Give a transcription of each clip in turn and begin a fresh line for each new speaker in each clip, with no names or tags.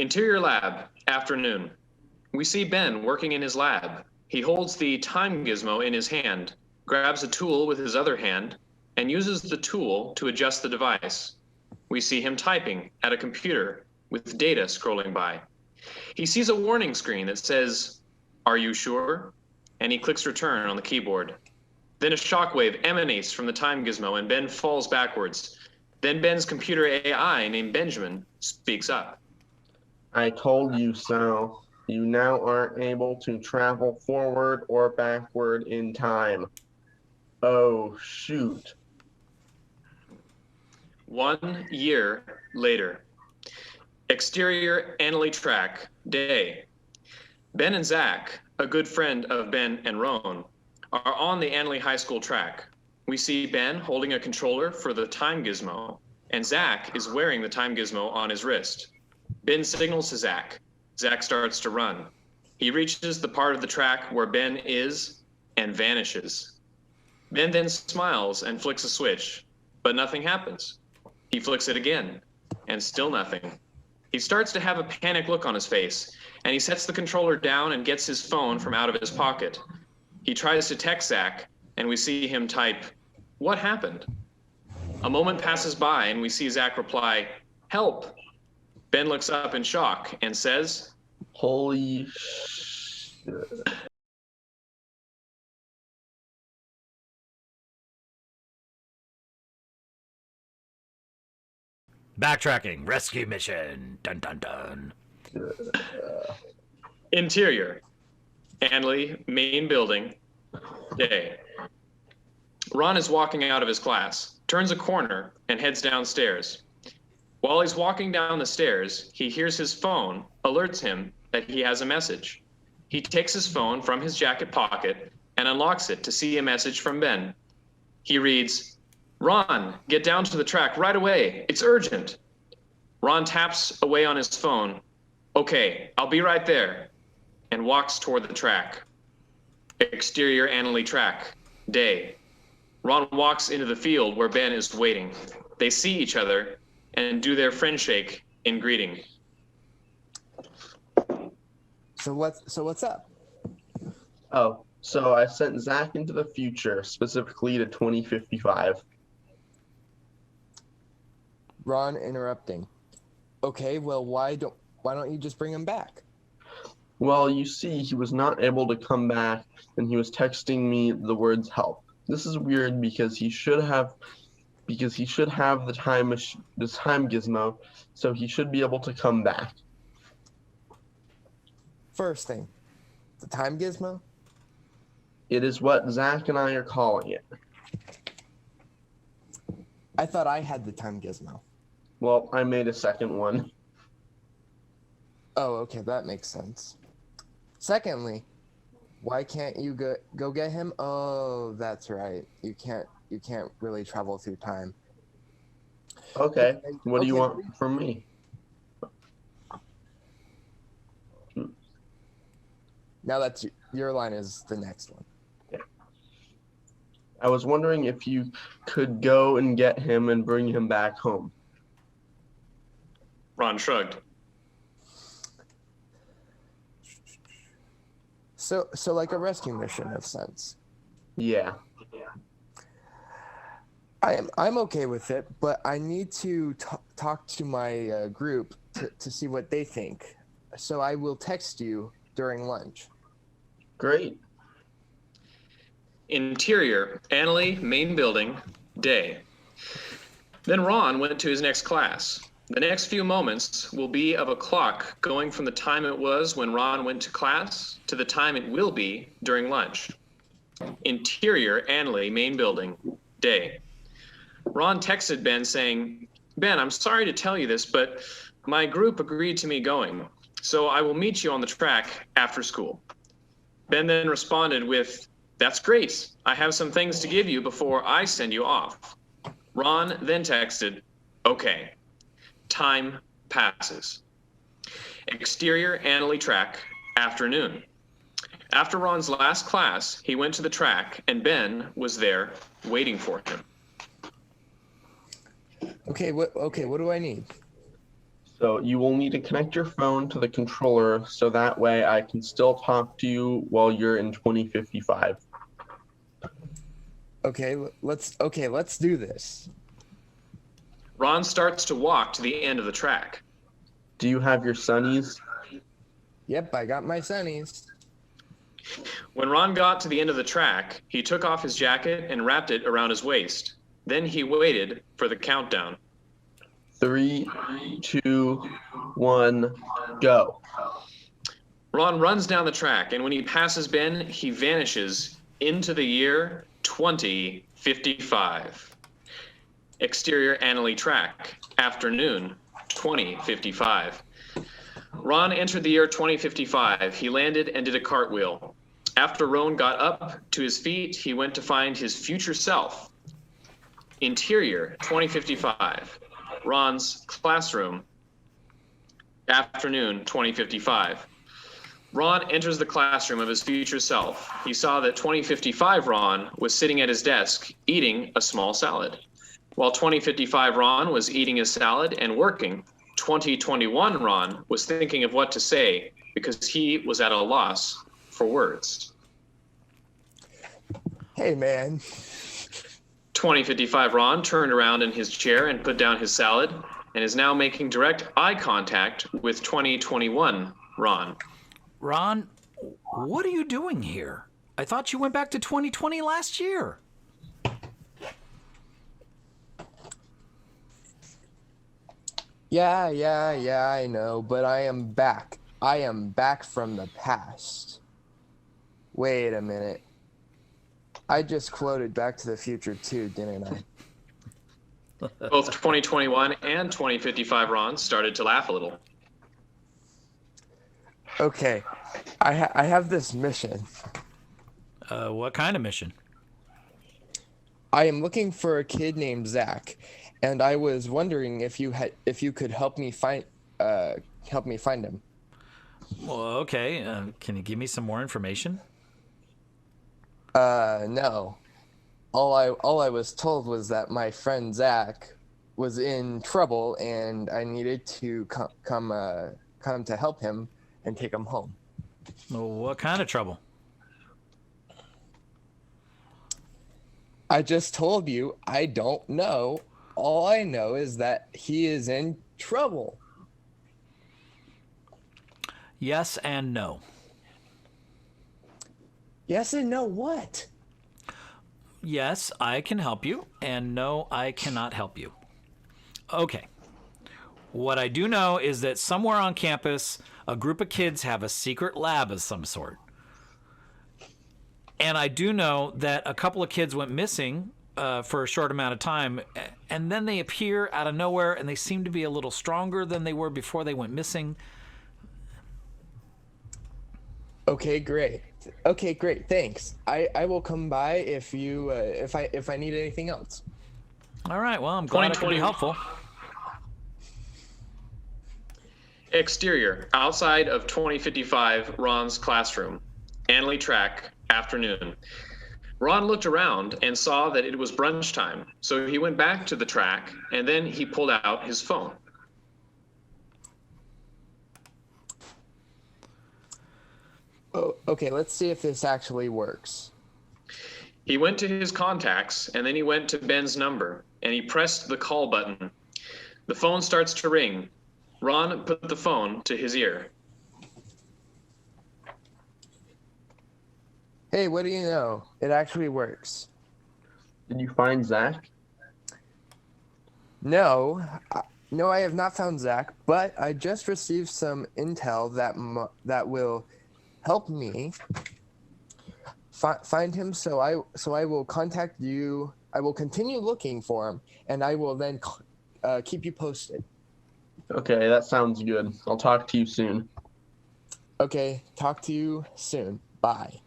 Interior lab, afternoon. We see Ben working in his lab. He holds the time gizmo in his hand, grabs a tool with his other hand, and uses the tool to adjust the device. We see him typing at a computer with data scrolling by. He sees a warning screen that says, "Are you sure?" And he clicks return on the keyboard. Then a shockwave emanates from the time gizmo and Ben falls backwards. Then Ben's computer AI named Benjamin speaks up.
I told you so. You now aren't able to travel forward or backward in time. Oh, shoot.
1 year later. Exterior Annalee track, day. Ben and Zach, a good friend of Ben and Rhone, are on the Annalee High School track. We see Ben holding a controller for the time gizmo, and Zach is wearing the time gizmo on his wrist. Ben signals to Zach. Zach starts to run. He reaches the part of the track where Ben is and vanishes. Ben then smiles and flicks a switch, but nothing happens. He flicks it again, and still nothing. He starts to have a panic look on his face, and he sets the controller down and gets his phone from out of his pocket. He tries to text Zach, and we see him type, "What happened?" A moment passes by, and we see Zach reply, "Help." Ben looks up in shock and says,
Holy shit.
Backtracking, rescue mission. Dun dun dun.
Interior, Annalee, main building, day. Ron is walking out of his class, turns a corner, and heads downstairs. While he's walking down the stairs, he hears his phone alerts him that he has a message. He takes his phone from his jacket pocket and unlocks it to see a message from Ben. He reads, "Ron, get down to the track right away. It's urgent." Ron taps away on his phone. "Okay, I'll be right there," and walks toward the track. Exterior Annalee track, day. Ron walks into the field where Ben is waiting. They see each other and do their friend shake in greeting.
So what's up?
Oh, so I sent Zach into the future, specifically to 2055.
Ron interrupting. Okay, well, why don't you just bring him back?
Well, you see, he was not able to come back, and he was texting me the words "help." This is weird because he should have the time gizmo, so he should be able to come back.
First thing, the time gizmo?
It is what Zach and I are calling it.
I thought I had the time gizmo.
Well, I made a second one.
Oh, okay, that makes sense. Secondly, why can't you go get him? Oh, that's right. You can't really travel through time.
Okay. What do you want from me?
Now that's your line is the next one.
Yeah. I was wondering if you could go and get him and bring him back home.
Ron shrugged.
So like a rescue mission of sense.
Yeah.
I'm okay with it, but I need to talk to my group to see what they think. So I will text you during lunch.
Great.
Interior, Annalee, main building, day. Then Ron went to his next class. The next few moments will be of a clock going from the time it was when Ron went to class to the time it will be during lunch. Interior, Annalee, main building, day. Ron texted Ben saying, "Ben, I'm sorry to tell you this, but my group agreed to me going, so I will meet you on the track after school." Ben then responded with, "That's great. I have some things to give you before I send you off." Ron then texted, "Okay." Time passes. Exterior Annalee track, afternoon. After Ron's last class, he went to the track and Ben was there waiting for him.
Okay, what do I need?
So you will need to connect your phone to the controller so that way I can still talk to you while you're in 2055.
Let's do this.
Ron starts to walk to the end of the track.
Do you have your sunnies?
Yep, I got my sunnies.
When Ron got to the end of the track, he took off his jacket and wrapped it around his waist. Then he waited for the countdown.
3, 2, 1, go.
Ron runs down the track, and when he passes Ben, he vanishes into the year 2055. Exterior Annalee track, afternoon, 2055. Ron entered the year 2055. He landed and did a cartwheel. After Rhone got up to his feet, he went to find his future self. Interior 2055. Ron's classroom. Afternoon 2055. Ron enters the classroom of his future self. He saw that 2055 Ron was sitting at his desk eating a small salad. While 2055 Ron was eating his salad and working, 2021 Ron was thinking of what to say because he was at a loss for words.
Hey, man.
2055 Ron turned around in his chair and put down his salad and is now making direct eye contact with 2021 Ron.
Ron, what are you doing here? I thought you went back to 2020 last year.
Yeah, I know, but I am back. I am back from the past. Wait a minute. I just quoted Back to the Future too, didn't I?
Both 2021 and 2055 Ron started to laugh a little.
Okay, I have this mission.
What kind of mission?
I am looking for a kid named Zach, and I was wondering if you could help me find him.
Well, okay. Can you give me some more information?
No. All I was told was that my friend Zach was in trouble, and I needed to come to help him and take him home.
Well, what kind of trouble?
I just told you I don't know. All I know is that he is in trouble.
Yes and no.
Yes and no what?
Yes, I can help you, and no, I cannot help you. Okay. What I do know is that somewhere on campus, a group of kids have a secret lab of some sort. And I do know that a couple of kids went missing for a short amount of time, and then they appear out of nowhere, and they seem to be a little stronger than they were before they went missing.
Okay, great. Thanks. I will come by if I need anything else.
All right. Well, I'm glad I could be helpful.
Exterior, outside of 2055 Ron's classroom. Annalee track, afternoon. Ron looked around and saw that it was brunch time, so he went back to the track and then he pulled out his phone.
Oh, okay, let's see if this actually works.
He went to his contacts and then he went to Ben's number and he pressed the call button. The phone starts to ring. Ron put the phone to his ear.
Hey, what do you know? It actually works.
Did you find Zach?
No, I have not found Zach, but I just received some intel that will help me find him. So I will contact you. I will continue looking for him, and I will then keep you posted.
Okay, that sounds good. I'll talk to you soon.
Okay, talk to you soon. Bye.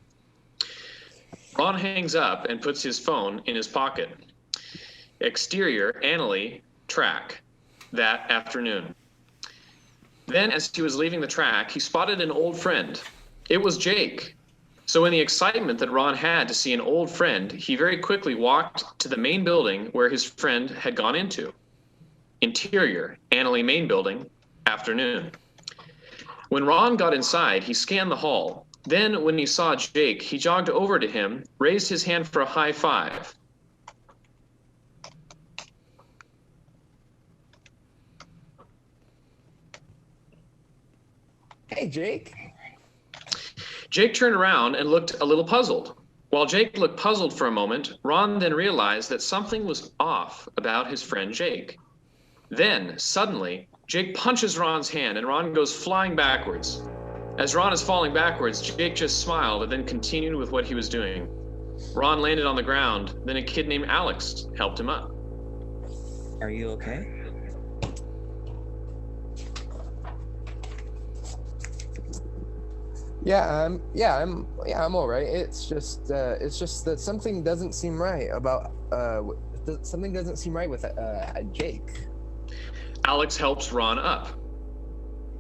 Ron hangs up and puts his phone in his pocket. Exterior, Annalee, track, that afternoon. Then, as he was leaving the track, he spotted an old friend. It was Jake. So in the excitement that Ron had to see an old friend, he very quickly walked to the main building where his friend had gone into. Interior, Annalee main building, afternoon. When Ron got inside, he scanned the hall. Then, when he saw Jake, he jogged over to him, raised his hand for a high five.
Hey, Jake.
Jake turned around and looked a little puzzled. While Jake looked puzzled for a moment, Ron then realized that something was off about his friend Jake. Then, suddenly, Jake punches Ron's hand and Ron goes flying backwards. As Ron is falling backwards, Jake just smiled and then continued with what he was doing. Ron landed on the ground, then a kid named Alex helped him up.
Are you okay?
I'm all right. It's just that something doesn't seem right about something doesn't seem right with Jake.
Alex helps Ron up.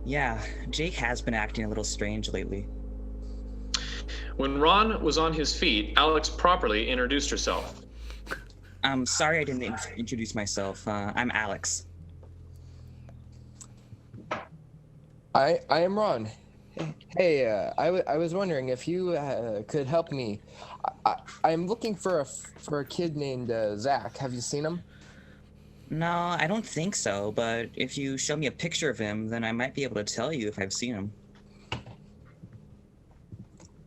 Yeah, Jake has been acting a little strange lately.
When Ron was on his feet, Alex properly introduced herself.
I'm sorry I didn't introduce myself. I'm Alex.
I am Ron. Hey, I was wondering if you could help me. I'm looking for a kid named Zach. Have you seen him?
No, I don't think so, but if you show me a picture of him, then I might be able to tell you if I've seen him.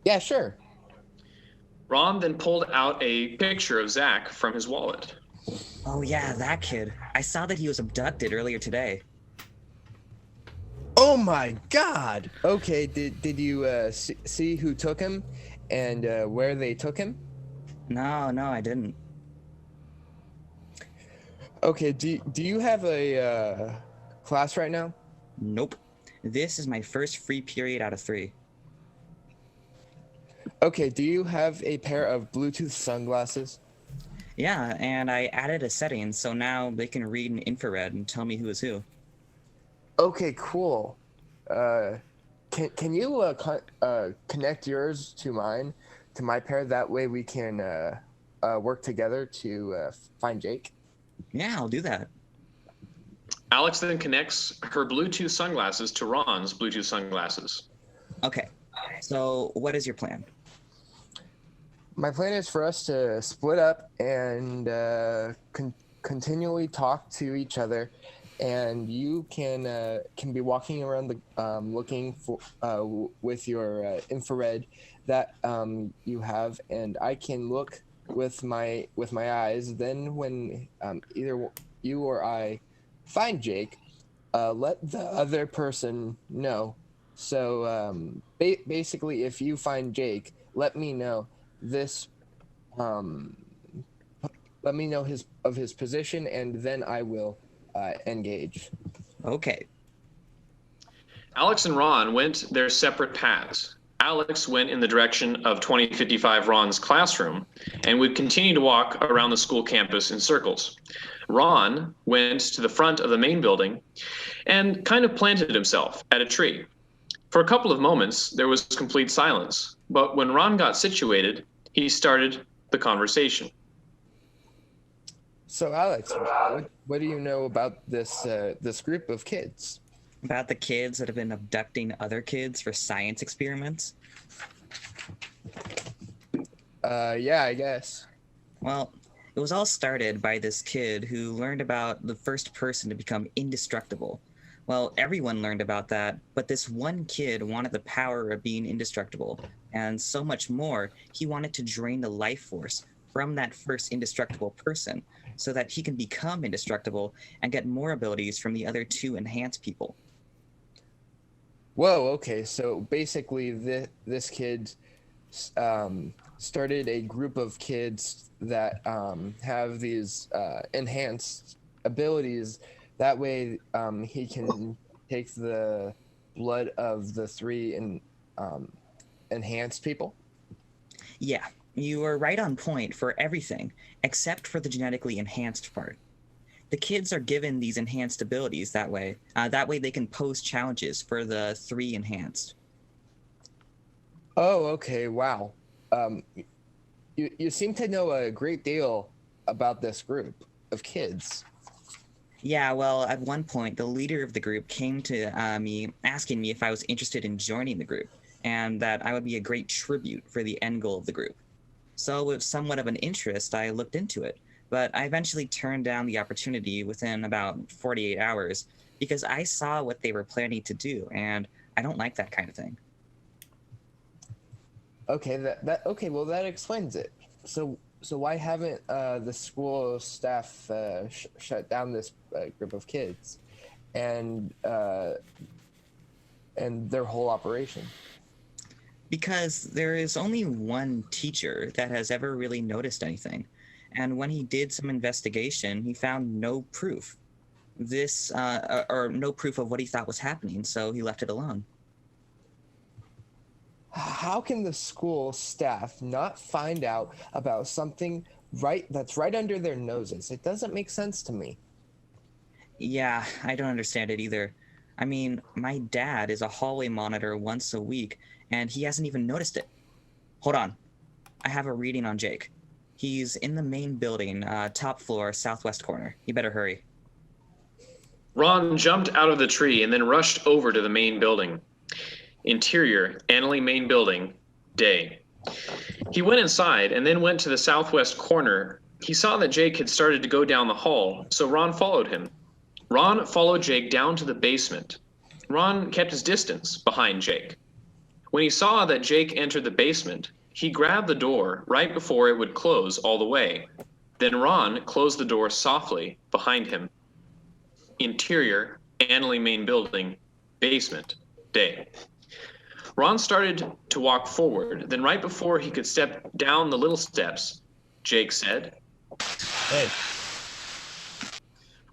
Yeah, sure.
Ron then pulled out a picture of Zach from his wallet.
Oh yeah, that kid. I saw that he was abducted earlier today.
Oh my God! Okay, did you see who took him, and where they took him?
No, I didn't.
Okay, do you have a class right now?
Nope. This is my first free period out of 3.
Okay, do you have a pair of Bluetooth sunglasses?
Yeah, and I added a setting so now they can read in infrared and tell me who is who.
Okay, cool. Can you connect yours to mine, to my pair? That way we can work together to find Jake.
Yeah, I'll do that.
Alex then connects her Bluetooth sunglasses to Ron's Bluetooth sunglasses.
Okay, so what is your plan?
My plan is for us to split up and continually talk to each other, and you can be walking around the looking for with your infrared that you have, and I can look with my eyes. Then when either you or I find Jake, let the other person know. So basically, if you find Jake, let me know this. Let me know his position, and then I will engage.
Okay.
Alex and Ron went their separate paths. Alex went in the direction of 2055 Ron's classroom and would continue to walk around the school campus in circles. Ron went to the front of the main building and kind of planted himself at a tree. For a couple of moments, there was complete silence, but when Ron got situated, he started the conversation.
So, Alex, what do you know about this group of kids?
About the kids that have been abducting other kids for science experiments?
Yeah, I guess.
Well, it was all started by this kid who learned about the first person to become indestructible. Well, everyone learned about that, but this one kid wanted the power of being indestructible, and so much more, he wanted to drain the life force from that first indestructible person so that he can become indestructible and get more abilities from the other 2 enhanced people.
Whoa, okay, so basically this kid started a group of kids that have these enhanced abilities. That way he can take the blood of the 3 enhanced people?
Yeah, you are right on point for everything, except for the genetically enhanced part. The kids are given these enhanced abilities that way. That way they can pose challenges for the 3 enhanced.
Oh, okay, wow. You seem to know a great deal about this group of kids.
Yeah, well, at one point, the leader of the group came to me asking me if I was interested in joining the group, and that I would be a great tribute for the end goal of the group. So, with somewhat of an interest, I looked into it, but I eventually turned down the opportunity within about 48 hours because I saw what they were planning to do, and I don't like that kind of thing.
Okay, okay. Well, that explains it. So why haven't the school staff shut down this group of kids, and their whole operation?
Because there is only one teacher that has ever really noticed anything, and when he did some investigation, he found no proof. Or no proof of what he thought was happening, so he left it alone.
How can the school staff not find out about something that's right under their noses? It doesn't make sense to me.
Yeah, I don't understand it either. I mean, my dad is a hallway monitor once a week, and he hasn't even noticed it. Hold on. I have a reading on Jake. He's in the main building, top floor, southwest corner. You better hurry.
Ron jumped out of the tree and then rushed over to the main building. Interior, Annalee main building, day. He went inside and then went to the southwest corner. He saw that Jake had started to go down the hall, so Ron followed him. Ron followed Jake down to the basement. Ron kept his distance behind Jake. When he saw that Jake entered the basement, he grabbed the door right before it would close all the way. Then Ron closed the door softly behind him. Interior, Annalee main building, basement, day. Ron started to walk forward. Then right before he could step down the little steps, Jake said,
Hey.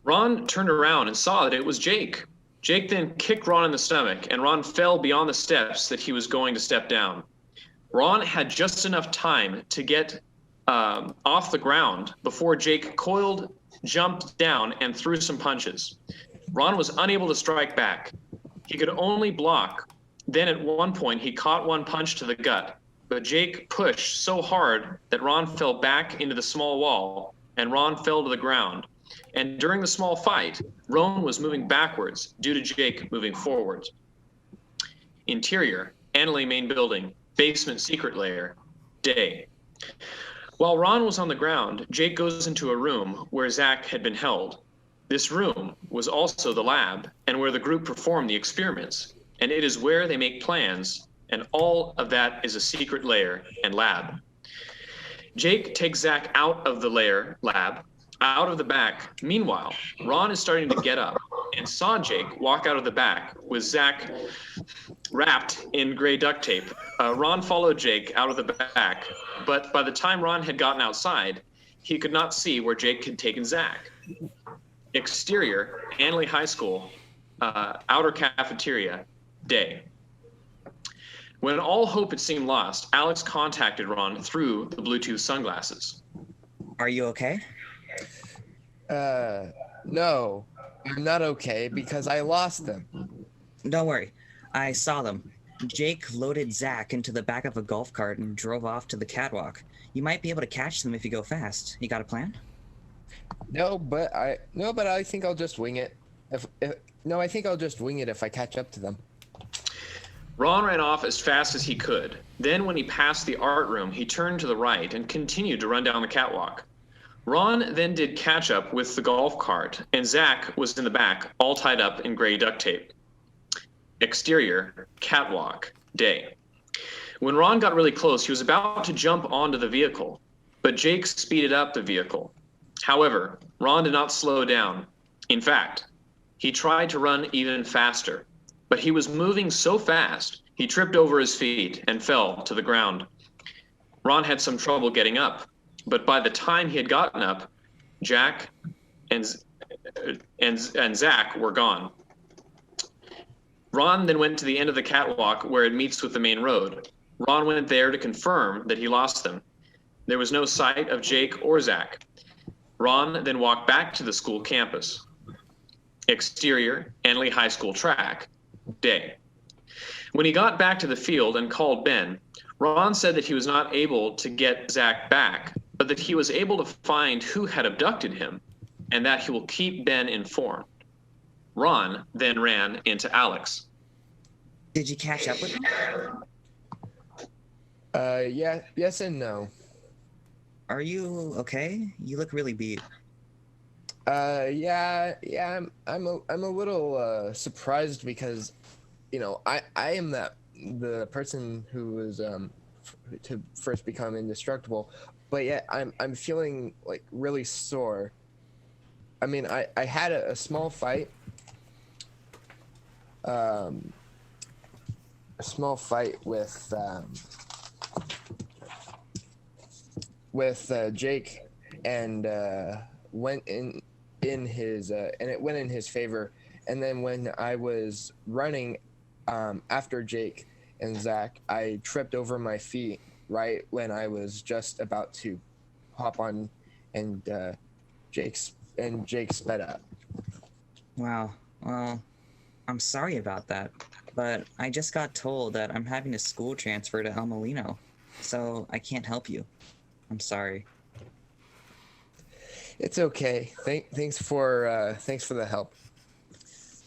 Ron turned around and saw that it was Jake. Jake then kicked Ron in the stomach, and Ron fell beyond the steps that he was going to step down. Ron had just enough time to get off the ground before Jake coiled, jumped down, and threw some punches. Ron was unable to strike back. He could only block. Then at one point, he caught one punch to the gut, but Jake pushed so hard that Ron fell back into the small wall, and Ron fell to the ground. And during the small fight, Rhone was moving backwards due to Jake moving forwards. Interior, Annalee main building, basement secret lair, day. While Ron was on the ground, Jake goes into a room where Zach had been held. This room was also the lab and where the group performed the experiments, and it is where they make plans, and all of that is a secret lair and lab. Jake takes Zach out of the lab, out of the back. Meanwhile, Ron is starting to get up and saw Jake walk out of the back with Zach wrapped in gray duct tape. Ron followed Jake out of the back, but by the time Ron had gotten outside, he could not see where Jake had taken Zach. Exterior, Annalee High School, outer cafeteria, day. When all hope had seemed lost, Alex contacted Ron through the Bluetooth sunglasses.
Are you okay?
No, I'm not okay because I lost them.
Don't worry. I saw them. Jake loaded Zach into the back of a golf cart and drove off to the catwalk. You might be able to catch them if you go fast. You got a plan?
No, but I think I'll just wing it. I think I'll just wing it if I catch up to them.
Ron ran off as fast as he could. Then when he passed the art room, he turned to the right and continued to run down the catwalk. Ron then did catch up with the golf cart, and Zach was in the back, all tied up in gray duct tape. Exterior, catwalk, day. When Ron got really close, he was about to jump onto the vehicle, but Jake speeded up the vehicle. However, Ron did not slow down. In fact, he tried to run even faster, but he was moving so fast, he tripped over his feet and fell to the ground. Ron had some trouble getting up, but by the time he had gotten up, Jack and Zach were gone. Ron then went to the end of the catwalk where it meets with the main road. Ron went there to confirm that he lost them. There was no sight of Jake or Zach. Ron then walked back to the school campus. Exterior, Annalee High School track, day. When he got back to the field and called Ben, Ron said that he was not able to get Zach back, but that he was able to find who had abducted him. and that he will keep Ben informed. Ron then ran into Alex.
Did you catch up with him?
Yeah, yes and no.
Are you okay? You look really beat.
Yeah, I'm a little surprised because, I am the person who was to first become indestructible, but yet I'm feeling like really sore. I mean, I had a small fight. A small fight with Jake, and went in his and it went in his favor. And then when I was running after Jake and Zach, I tripped over my feet right when I was just about to hop on, and Jake sped up.
Wow. Well, I'm sorry about that, but I just got told that I'm having a school transfer to El Molino, so I can't help you. I'm sorry.
It's okay. Thanks for the help.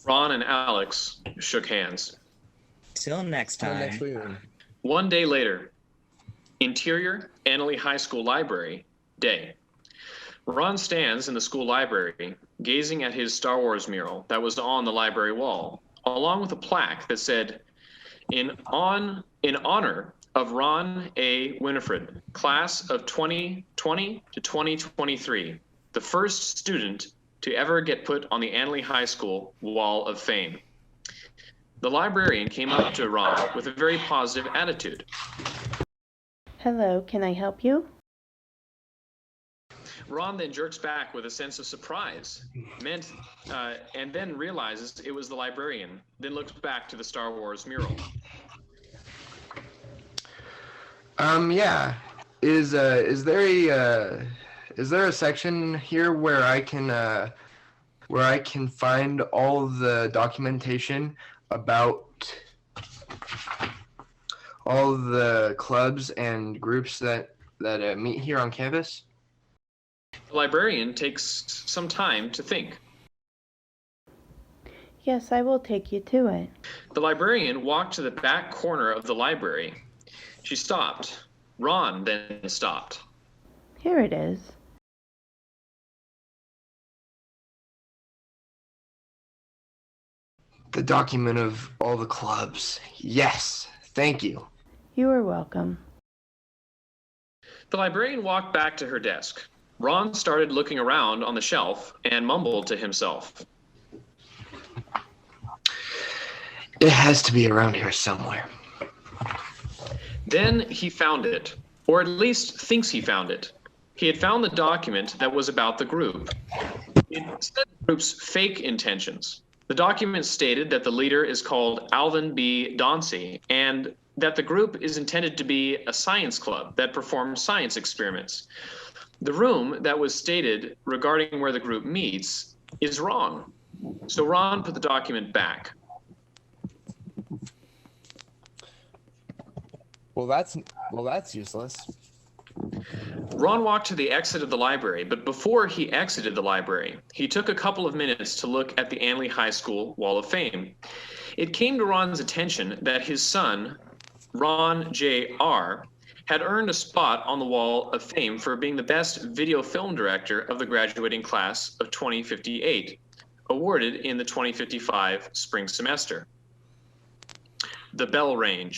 Ron and Alex shook hands.
Till next
Till
time.
next week.
1 day later, interior Annalee High School library, day. Ron stands in the school library, gazing at his Star Wars mural that was on the library wall, along with a plaque that said, in honor of Ron A. Winifred, class of 2020 to 2023, the first student to ever get put on the Annalee High School Wall of Fame. The librarian came up to Ron with a very positive attitude.
Hello, can I help you?
Ron then jerks back with a sense of surprise, and then realizes it was the librarian, then looks back to the Star Wars mural.
Yeah. Is there a section here where I can find all the documentation about all the clubs and groups that meet here on campus?
The librarian takes some time to think.
Yes, I will take you to it.
The librarian walked to the back corner of the library. She stopped. Ron then stopped.
Here it is.
The document of all the clubs. Yes, thank you.
You are welcome.
The librarian walked back to her desk. Ron started looking around on the shelf and mumbled to himself.
It has to be around here somewhere.
Then he found it, or at least thinks he found it. He had found the document that was about the group. It said the group's fake intentions. The document stated that the leader is called Alvin B. Dauncey, and that the group is intended to be a science club that performs science experiments. The room that was stated regarding where the group meets is wrong. So Ron put the document back.
Well, that's useless.
Ron walked to the exit of the library, but before he exited the library, he took a couple of minutes to look at the Annalee High School Wall of Fame. It came to Ron's attention that his son, Ron J.R., had earned a spot on the Wall of Fame for being the best video film director of the graduating class of 2058, awarded in the 2055 spring semester. The bell rang.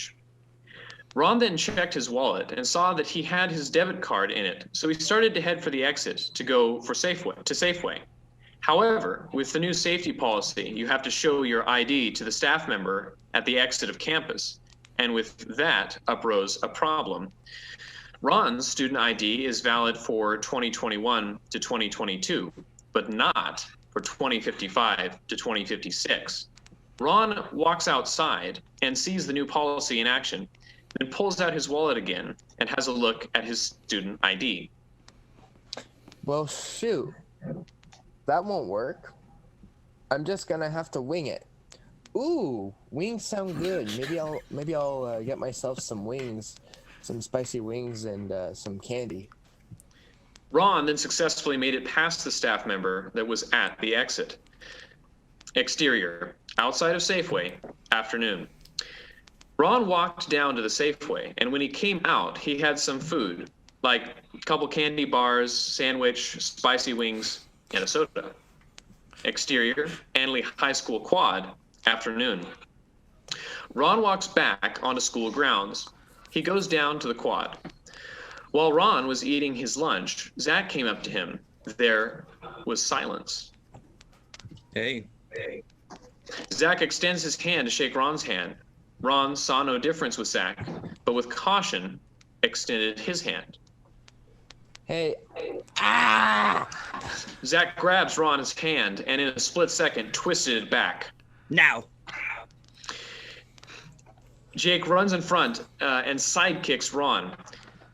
Ron then checked his wallet and saw that he had his debit card in it, so he started to head for the exit to go to Safeway. However, with the new safety policy, you have to show your ID to the staff member at the exit of campus, and with that uprose a problem. Ron's student ID is valid for 2021 to 2022, but not for 2055 to 2056. Ron walks outside and sees the new policy in action, then pulls out his wallet again and has a look at his student ID.
Well, shoot. That won't work. I'm just gonna have to wing it. Ooh, wings sound good. Maybe I'll get myself some wings, some spicy wings, and some candy.
Ron then successfully made it past the staff member that was at the exit. Exterior, outside of Safeway, afternoon. Ron walked down to the Safeway, and when he came out, he had some food, like a couple candy bars, sandwich, spicy wings, and a soda. Exterior, Anley High School quad, afternoon. Ron walks back onto school grounds. He goes down to the quad. While Ron was eating his lunch, Zach came up to him. There was silence.
Hey.
Zach extends his hand to shake Ron's hand. Ron saw no difference with Zach, but with caution, extended his hand.
Hey. Ah!
Zach grabs Ron's hand and in a split second twisted it back.
Now.
Jake runs in front and sidekicks Ron.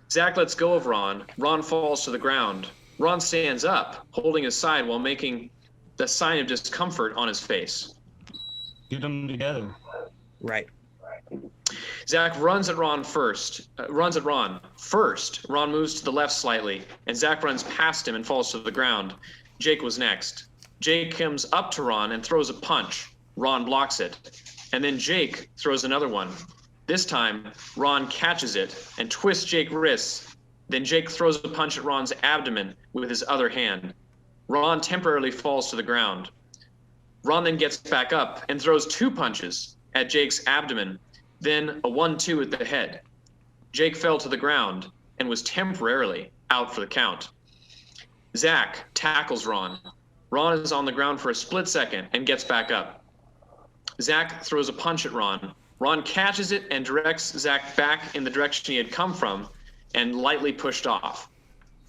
Zach lets go of Ron. Ron falls to the ground. Ron stands up, holding his side while making the sign of discomfort on his face.
Get them together.
Right.
Zach runs at Ron first. First, Ron moves to the left slightly, and Zach runs past him and falls to the ground. Jake was next. Jake comes up to Ron and throws a punch. Ron blocks it. And then Jake throws another one. This time, Ron catches it and twists Jake's wrists. Then Jake throws a punch at Ron's abdomen with his other hand. Ron temporarily falls to the ground. Ron then gets back up and throws two punches at Jake's abdomen, then a 1-2 at the head. Jake fell to the ground and was temporarily out for the count. Zach tackles Ron. Ron is on the ground for a split second and gets back up. Zach throws a punch at Ron. Ron catches it and directs Zach back in the direction he had come from and lightly pushed off.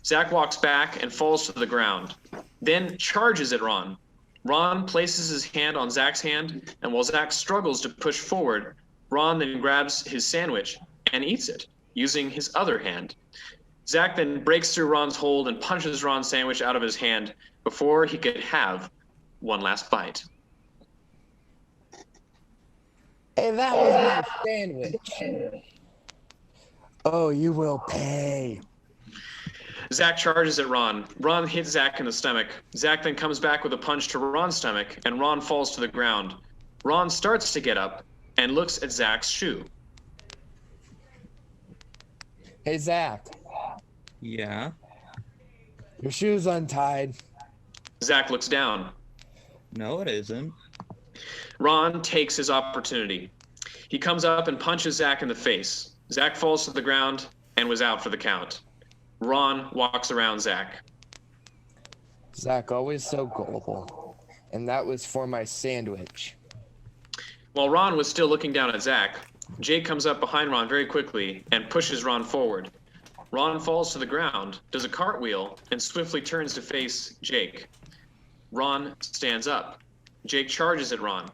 Zach walks back and falls to the ground, then charges at Ron. Ron places his hand on Zach's hand, and while Zach struggles to push forward, Ron then grabs his sandwich and eats it, using his other hand. Zach then breaks through Ron's hold and punches Ron's sandwich out of his hand before he could have one last bite.
Hey, that was my sandwich. Oh, you will pay.
Zach charges at Ron. Ron hits Zach in the stomach. Zach then comes back with a punch to Ron's stomach, and Ron falls to the ground. Ron starts to get up and looks at Zach's shoe.
Hey, Zach,
Yeah.
your shoe's untied.
Zach looks down.
No, it isn't.
Ron takes his opportunity. He comes up and punches Zach in the face. Zach falls to the ground and was out for the count. Ron walks around Zach.
Zach, always so gullible. And that was for my sandwich.
While Ron was still looking down at Zach, Jake comes up behind Ron very quickly and pushes Ron forward. Ron falls to the ground, does a cartwheel, and swiftly turns to face Jake. Ron stands up. Jake charges at Ron.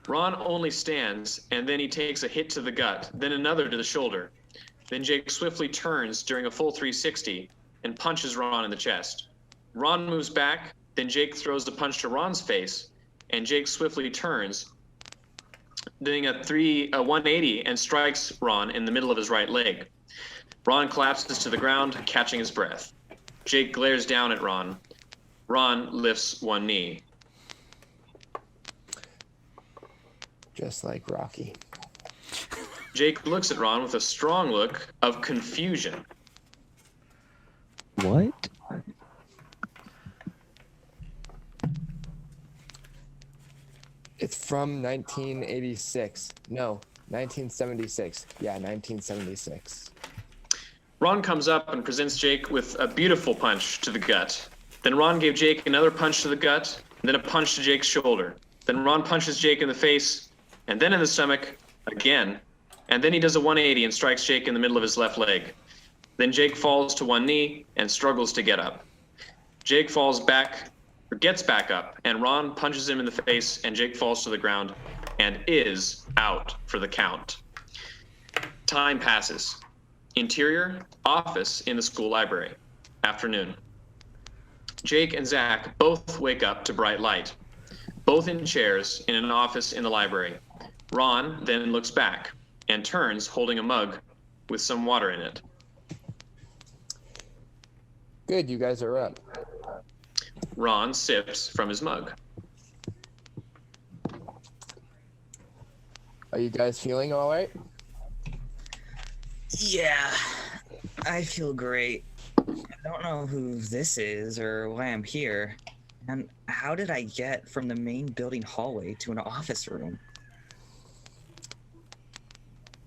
Ron only stands, and then he takes a hit to the gut, then another to the shoulder. Then Jake swiftly turns during a full 360 and punches Ron in the chest. Ron moves back, then Jake throws the punch to Ron's face, and Jake swiftly turns, doing a 180 and strikes Ron in the middle of his right leg. Ron collapses to the ground, catching his breath. Jake glares down at Ron. Ron lifts one knee.
Just like Rocky.
Jake looks at Ron with a strong look of confusion.
What?
It's from 1986. No, 1976. Yeah, 1976.
Ron comes up and presents Jake with a beautiful punch to the gut. Then Ron gave Jake another punch to the gut, and then a punch to Jake's shoulder. Then Ron punches Jake in the face, and then in the stomach, again. And then he does a 180 and strikes Jake in the middle of his left leg. Then Jake falls to one knee and struggles to get up. Jake gets back up, and Ron punches him in the face, and Jake falls to the ground and is out for the count. Time passes. Interior, office in the school library. Afternoon. Jake and Zach both wake up to bright light, both in chairs in an office in the library. Ron then looks back and turns holding a mug with some water in it.
Good, you guys are up.
Ron sips from his mug.
Are you guys feeling all right?
Yeah, I feel great. I don't know who this is or why I'm here. And how did I get from the main building hallway to an office room?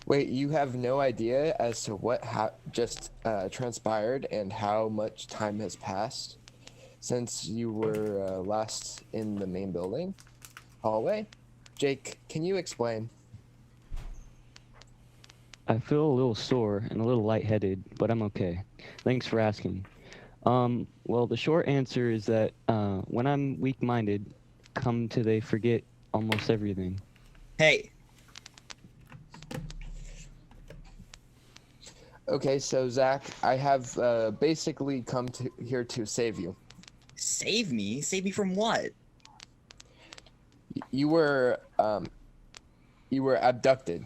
Wait, you have no idea as to what just transpired and how much time has passed since you were last in the main building hallway? Jake, can you explain?
I feel a little sore and a little lightheaded, but I'm okay. Thanks for asking. Well, the short answer is that when I'm weak-minded, they forget almost everything.
Hey,
Okay, so Zach, I have basically come here to save you.
save me? Save me from what?
You were abducted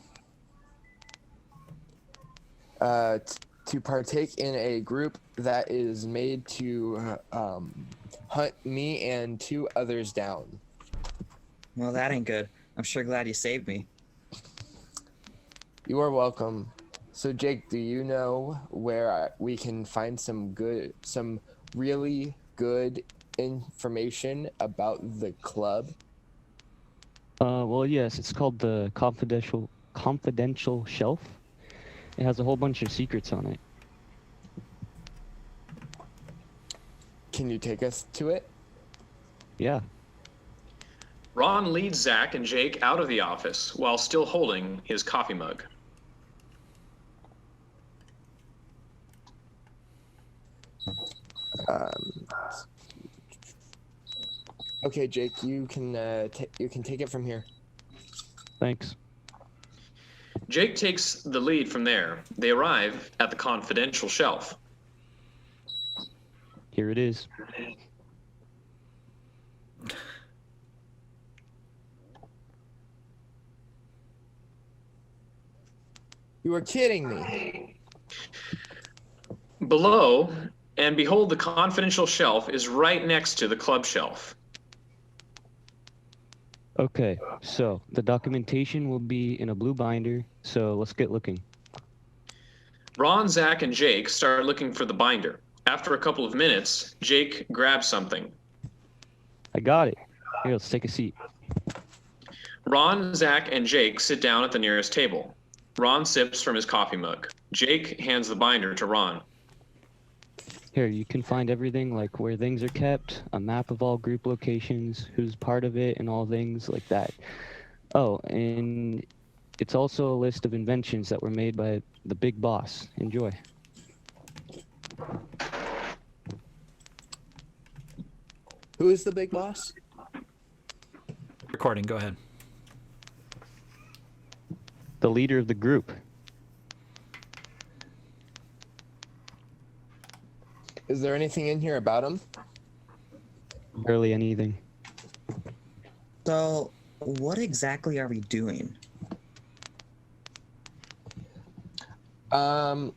to partake in a group that is made to hunt me and 2 others down.
Well, that ain't good. I'm sure glad you saved me.
You are welcome. So Jake, do you know where we can find some really good information about the club?
Well, yes, it's called the confidential shelf. It has a whole bunch of secrets on it.
Can you take us to it?
Yeah.
Ron leads Zach and Jake out of the office while still holding his coffee mug.
Okay, Jake, you can take it from here.
Thanks.
Jake takes the lead from there. They arrive at the confidential shelf.
Here it is.
You are kidding me.
Below, and behold, the confidential shelf is right next to the club shelf.
Okay, so the documentation will be in a blue binder, so let's get looking.
Ron, Zach, and Jake start looking for the binder. After a couple of minutes, Jake grabs something.
I got it. Here, let's take a seat.
Ron, Zach, and Jake sit down at the nearest table. Ron sips from his coffee mug. Jake hands the binder to Ron.
Here, you can find everything like where things are kept, a map of all group locations, who's part of it, and all things like that. Oh, and it's also a list of inventions that were made by the big boss. Enjoy.
Who is the big boss?
Recording, go ahead.
The leader of the group.
Is there anything in here about him?
Barely anything.
So, what exactly are we doing?
I'm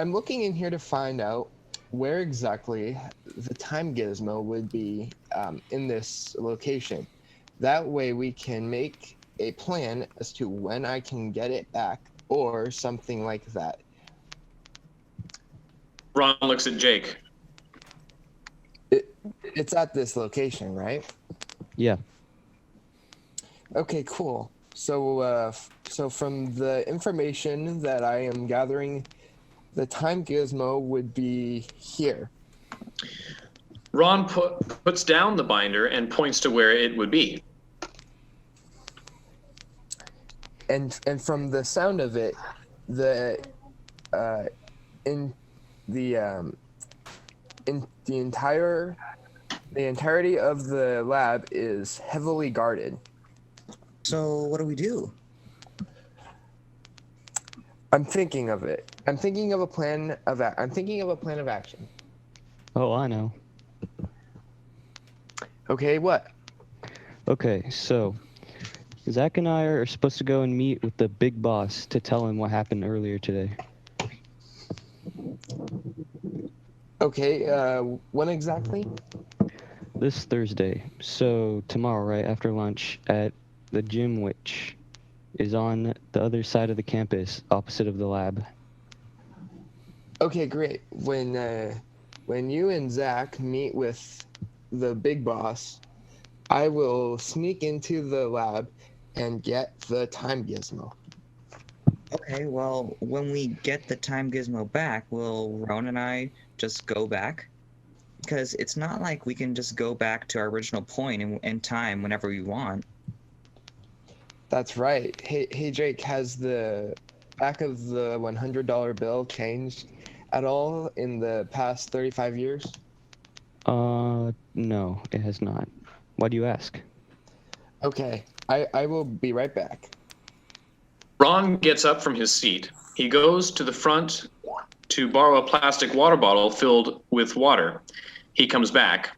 looking in here to find out where exactly the time gizmo would be in this location. That way we can make a plan as to when I can get it back or something like that.
Ron looks at Jake.
It's at this location, right?
Yeah.
Okay, cool. So from the information that I am gathering, the time gizmo would be here.
Ron puts down the binder and points to where it would be.
And from the sound of it, the entirety of the lab is heavily guarded.
So, what do we do?
I'm thinking of it. I'm thinking of a plan of action.
Oh, I know.
Okay, what?
Okay, so Zach and I are supposed to go and meet with the big boss to tell him what happened earlier today.
Okay, when exactly?
This Thursday. So tomorrow, right after lunch at the gym, which is on the other side of the campus, opposite of the lab.
Okay, great. When you and Zach meet with the big boss, I will sneak into the lab and get the time gizmo.
Okay, well, when we get the time gizmo back, will Roan and I just go back? Because it's not like we can just go back to our original point in time whenever we want.
That's right. Hey, Jake, has the back of the $100 bill changed at all in the past 35 years?
No, it has not. Why do you ask?
Okay, I will be right back.
Ron gets up from his seat. He goes to the front to borrow a plastic water bottle filled with water. He comes back.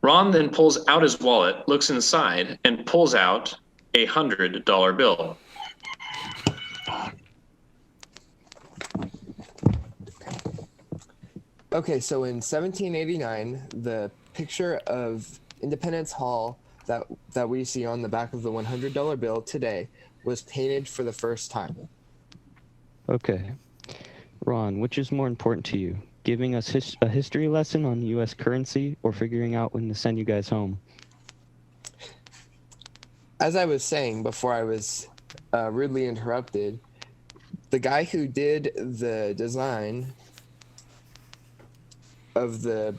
Ron then pulls out his wallet, looks inside, and pulls out a $100 bill.
Okay, so in 1789, the picture of Independence Hall that we see on the back of the $100 bill today was painted for the first time.
Okay. Ron, which is more important to you? Giving us a history lesson on U.S. currency or figuring out when to send you guys home?
As I was saying before I was rudely interrupted, the guy who did the design of the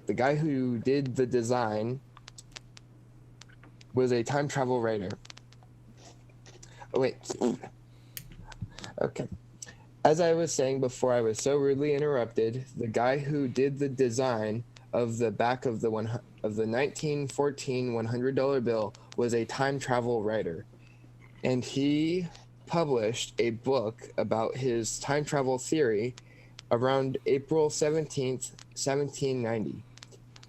the guy who did the design was a time travel writer. Oh, wait. Okay. As I was saying before I was so rudely interrupted, the guy who did the design of the back of the 1914 $100 bill was a time travel writer. And he published a book about his time travel theory around April 17th, 1790,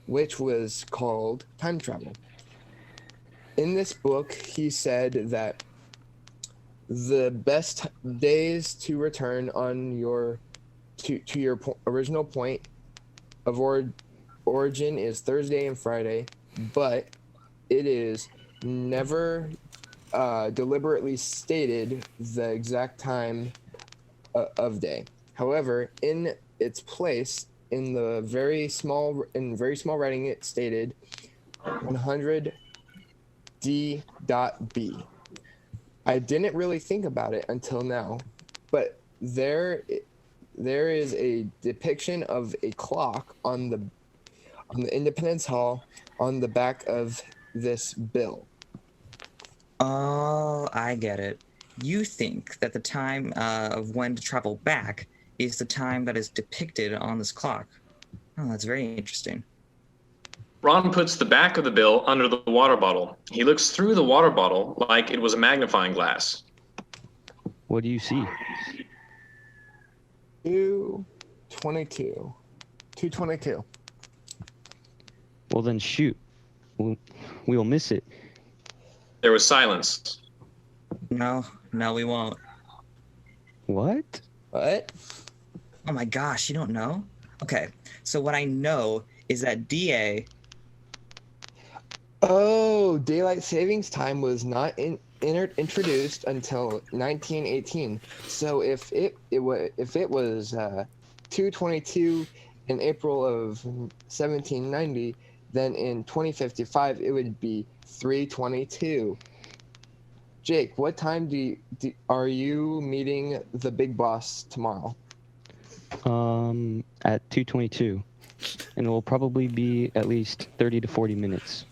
which was called Time Travel. In this book, he said that the best days to return on your original point of origin is Thursday and Friday, but it is never deliberately stated the exact time of day. However, in its place, in very small writing, it stated 100 D.B. I didn't really think about it until now, but there is a depiction of a clock on the Independence Hall on the back of this bill.
Oh, I get it. You think that the time of when to travel back is the time that is depicted on this clock. Oh, that's very interesting.
Ron puts the back of the bill under the water bottle. He looks through the water bottle like it was a magnifying glass.
What do you see?
222. 222.
Well, then shoot. We'll miss it.
There was silence.
No, we won't.
What?
What?
Oh my gosh, you don't know? Okay, so what I know is that DA...
Oh, daylight savings time was not introduced until 1918. So if it was 222 in April of 1790, then in 2055 it would be 322. Jake, what time are you meeting the big boss tomorrow?
At 2:22, and it will probably be at least 30 to 40 minutes.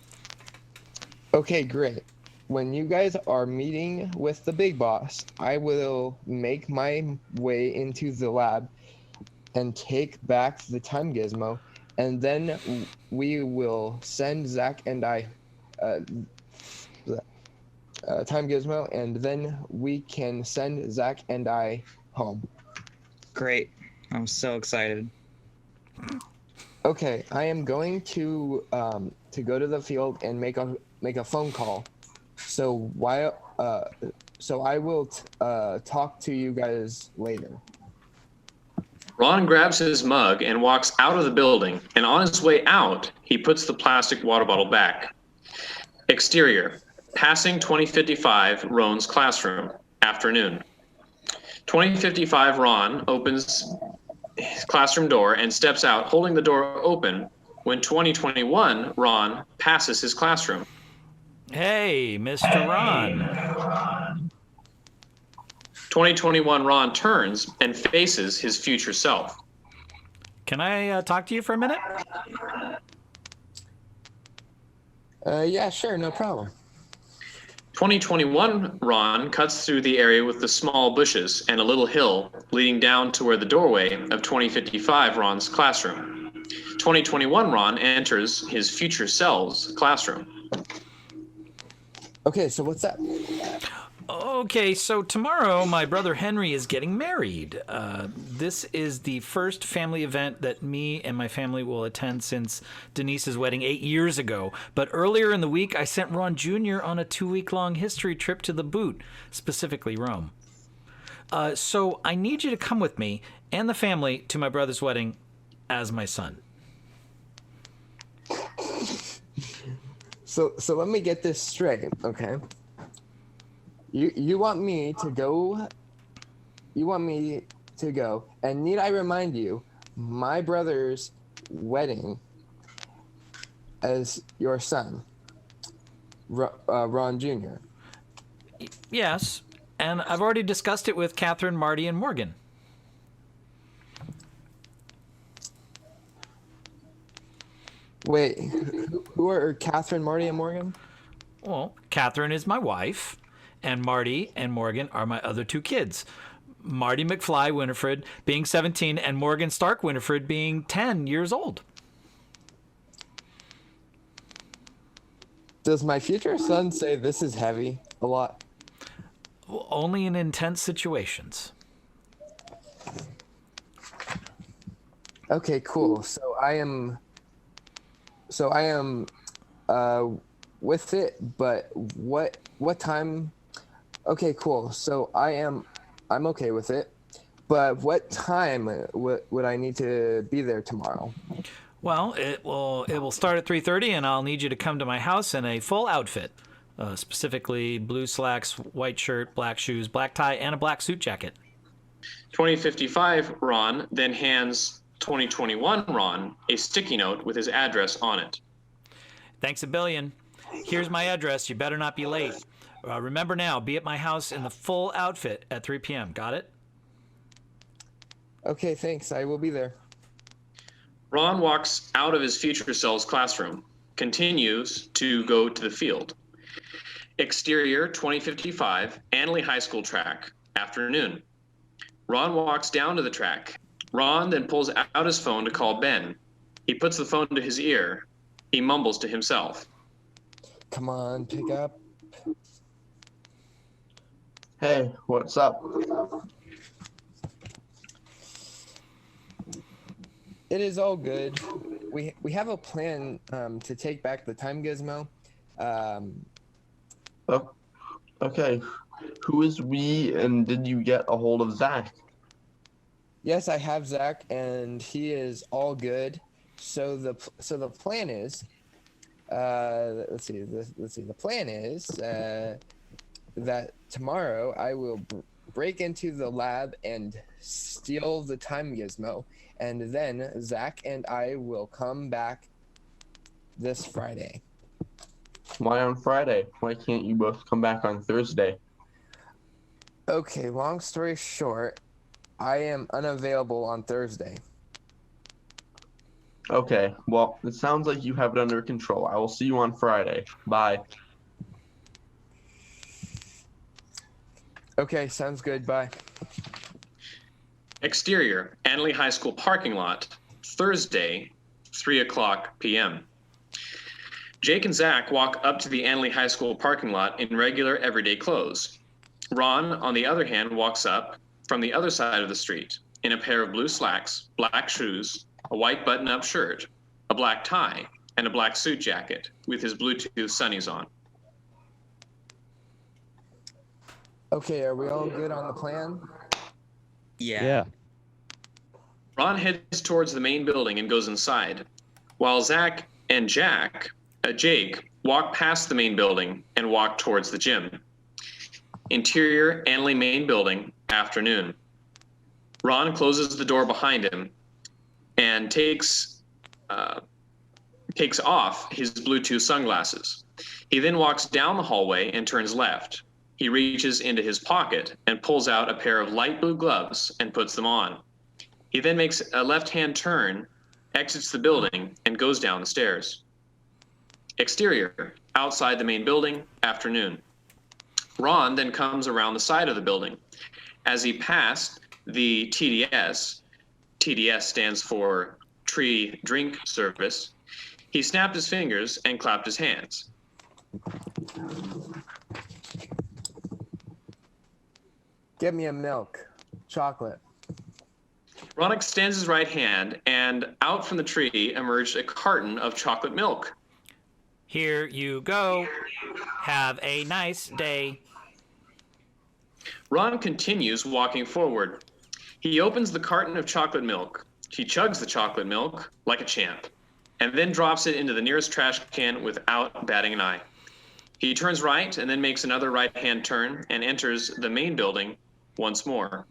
Okay, great. When you guys are meeting with the big boss, I will make my way into the lab and take back the time gizmo, and then we will send Zach and I time gizmo, and then we can send Zach and I home.
Great. I'm so excited.
Okay, I am going to go to the field and make a phone call. So I will talk to you guys later.
Ron grabs his mug and walks out of the building, and on his way out, he puts the plastic water bottle back. Exterior, passing 2055 Ron's classroom, afternoon. 2055 Ron opens his classroom door and steps out, holding the door open when 2021 Ron passes his classroom.
Hey, Mr. Ron.
2021 Ron turns and faces his future self.
Can I talk to you for a minute?
Yeah, sure, no problem.
2021 Ron cuts through the area with the small bushes and a little hill leading down to where the doorway of 2055 Ron's classroom. 2021 Ron enters his future self's classroom.
Okay, so what's up?
Okay, so tomorrow my brother Henry is getting married. This is the first family event that me and my family will attend since Denise's wedding 8 years ago. But earlier in the week, I sent Ron Jr. on a 2-week-long history trip to the Boot, specifically Rome. So I need you to come with me and the family to my brother's wedding as my son.
So let me get this straight, okay? You want me to go? You want me to go? And need I remind you, my brother's wedding as your son, Ron Jr.
Yes, and I've already discussed it with Catherine, Marty, and Morgan.
Wait, who are Catherine, Marty, and Morgan?
Well, Catherine is my wife, and Marty and Morgan are my other 2 kids. Marty McFly Winifred being 17 and Morgan Stark Winifred being 10 years old.
Does my future son say this is heavy a lot?
Well, only in intense situations.
Okay, cool. So I am with it, but what time? Okay, cool. So I'm okay with it, but what time would I need to be there tomorrow?
Well, it will start at 3:30, and I'll need you to come to my house in a full outfit, specifically blue slacks, white shirt, black shoes, black tie, and a black suit jacket.
2055 Ron then hands 2021 Ron a sticky note with his address on it.
Thanks a billion. Here's my address. You better not be late. Remember now, be at my house in the full outfit at 3 p.m. Got it?
Okay, thanks. I will be there.
Ron walks out of his future self's classroom, continues to go to the field. Exterior 2055 Annalee High School track, afternoon. Ron walks down to the track. Ron then pulls out his phone to call Ben. He puts the phone to his ear. He mumbles to himself.
Come on, pick up.
Hey, what's up?
It is all good. We have a plan to take back the time gizmo.
Oh, okay. Who is we, and did you get a hold of Zach?
Yes, I have Zach, and he is all good. So the plan is, let's see. The plan is that tomorrow I will break into the lab and steal the time gizmo, and then Zach and I will come back this Friday.
Why on Friday? Why can't you both come back on Thursday?
Okay, long story short, I am unavailable on Thursday.
Okay, well, it sounds like you have it under control. I will see you on Friday. Bye.
Okay, sounds good. Bye.
Exterior Annalee High School parking lot, Thursday, 3:00 p.m. Jake and Zach walk up to the Annalee High School parking lot in regular everyday clothes. Ron, on the other hand, walks up from the other side of the street in a pair of blue slacks, black shoes, a white button-up shirt, a black tie, and a black suit jacket with his Bluetooth sunnies on.
Okay, are we all good on the plan?
Yeah.
Yeah.
Ron heads towards the main building and goes inside, while Zach and Jake walk past the main building and walk towards the gym. Interior Anley main building, afternoon. Ron closes the door behind him and takes off his Bluetooth sunglasses. He then walks down the hallway and turns left. He reaches into his pocket and pulls out a pair of light blue gloves and puts them on. He then makes a left-hand turn, exits the building, and goes down the stairs. Exterior, outside the main building, afternoon. Ron then comes around the side of the building. As he passed the TDS stands for Tree Drink Service, he snapped his fingers and clapped his hands.
Get me a milk. Chocolate.
Ron extends his right hand, and out from the tree emerged a carton of chocolate milk.
Here you go. Have a nice day.
Ron continues walking forward. He opens the carton of chocolate milk. He chugs the chocolate milk like a champ, and then drops it into the nearest trash can without batting an eye. He turns right and then makes another right-hand turn and enters the main building once more.